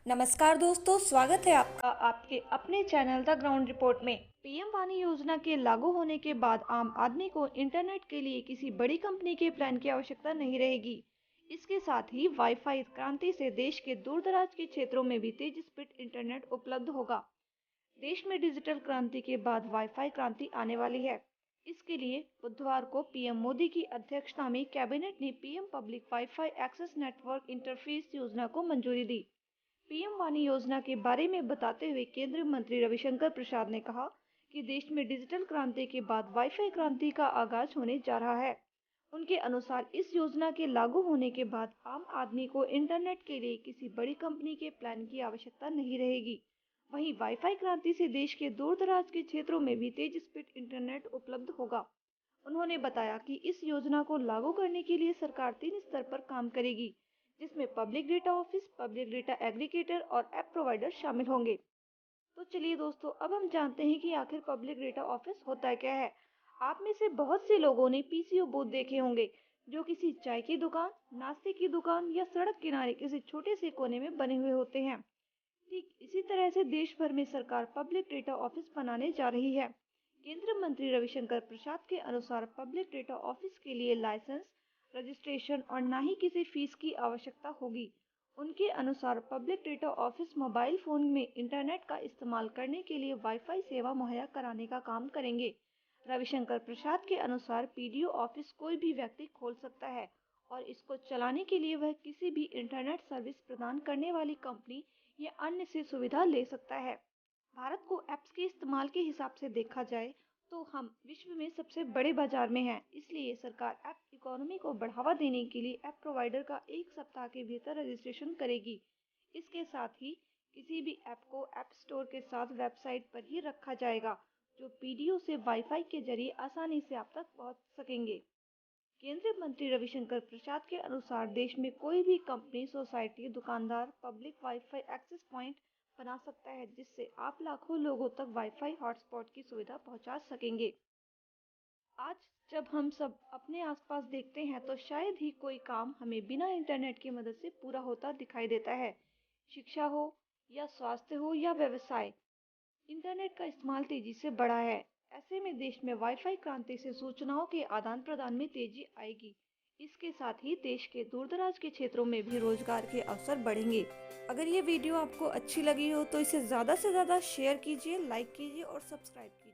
नमस्कार दोस्तों, स्वागत है आपका आपके अपने चैनल द ग्राउंड रिपोर्ट में। पीएम वाणी योजना के लागू होने के बाद आम आदमी को इंटरनेट के लिए किसी बड़ी कंपनी के प्लान की आवश्यकता नहीं रहेगी। इसके साथ ही वाईफाई क्रांति से देश के दूर दराज के क्षेत्रों में भी तेज स्पीड इंटरनेट उपलब्ध होगा। देश में डिजिटल क्रांति के बाद वाईफाई क्रांति आने वाली है। इसके लिए बुधवार को पीएम मोदी की अध्यक्षता में कैबिनेट ने PM public wifi access network interface योजना को मंजूरी दी। पीएम वाणी योजना के बारे में बताते हुए केंद्रीय मंत्री रविशंकर प्रसाद ने कहा कि देश में डिजिटल क्रांति के बाद वाईफाई क्रांति का आगाज होने जा रहा है। उनके अनुसार इस योजना के लागू होने के बाद आम आदमी को इंटरनेट के लिए किसी बड़ी कंपनी के प्लान की आवश्यकता नहीं रहेगी। वहीं वाईफाई क्रांति से देश के दूर दराज के क्षेत्रों में भी तेज स्पीड इंटरनेट उपलब्ध होगा। उन्होंने बताया कि इस योजना को लागू करने के लिए सरकार 3 स्तर पर काम करेगी, जिसमें public data office, public data aggregator और ऐप प्रोवाइडर शामिल होंगे। तो चलिए दोस्तों, अब हम जानते हैं कि आखिर पब्लिक डेटा ऑफिस होता क्या है। आप में से बहुत से लोगों ने पीसीओ बूथ देखे होंगे, जो किसी चाय की दुकान, नाश्ते की दुकान या सड़क किनारे किसी छोटे से कोने में बने हुए होते हैं। ठीक इसी तरह से देश भर में सरकार पब्लिक डेटा ऑफिस बनाने जा रही है। केंद्रीय मंत्री रविशंकर प्रसाद के अनुसार पब्लिक डेटा ऑफिस के लिए लाइसेंस, रजिस्ट्रेशन और न ही किसी फीस की आवश्यकता होगी। उनके अनुसार public data office mobile phone में इंटरनेट का इस्तेमाल करने के लिए वाईफाई सेवा मुहैया कराने का काम करेंगे। रविशंकर प्रसाद के अनुसार पीडीओ ऑफिस कोई भी व्यक्ति खोल सकता है और इसको चलाने के लिए वह किसी भी इंटरनेट सर्विस प्रदान करने वाली कंपनी या अन्य से सुविधा ले सकता है। भारत को ऐप्स के इस्तेमाल के हिसाब से देखा जाए तो हम विश्व में सबसे बड़े बाजार में हैं। इसलिए सरकार ऐप इकोनॉमी को बढ़ावा देने के लिए ऐप प्रोवाइडर का 1 सप्ताह के भीतर रजिस्ट्रेशन करेगी। इसके साथ ही किसी भी ऐप को ऐप स्टोर के साथ वेबसाइट पर ही रखा जाएगा, जो पीडीओ से वाईफाई के जरिए आसानी से आप तक पहुंच सकेंगे। केंद्रीय मंत्री रविशंकर प्रसाद के अनुसार देश में कोई भी कंपनी, सोसाइटी, दुकानदार पब्लिक वाईफाई एक्सेस पॉइंट बना सकता है, जिससे आप लाखों लोगों तक वाईफाई हॉटस्पॉट की सुविधा पहुंचा सकेंगे। आज जब हम सब अपने आसपास देखते हैं तो शायद ही कोई काम हमें बिना इंटरनेट की मदद से पूरा होता दिखाई देता है। शिक्षा हो या स्वास्थ्य हो या व्यवसाय, इंटरनेट का इस्तेमाल तेजी से बढ़ा है। ऐसे में देश में वाईफाई क्रांति से सूचनाओं के आदान प्रदान में तेजी आएगी। इसके साथ ही देश के दूरदराज के क्षेत्रों में भी रोजगार के अवसर बढ़ेंगे। अगर ये वीडियो आपको अच्छी लगी हो तो इसे ज़्यादा से ज़्यादा शेयर कीजिए, लाइक कीजिए और सब्सक्राइब कीजिए।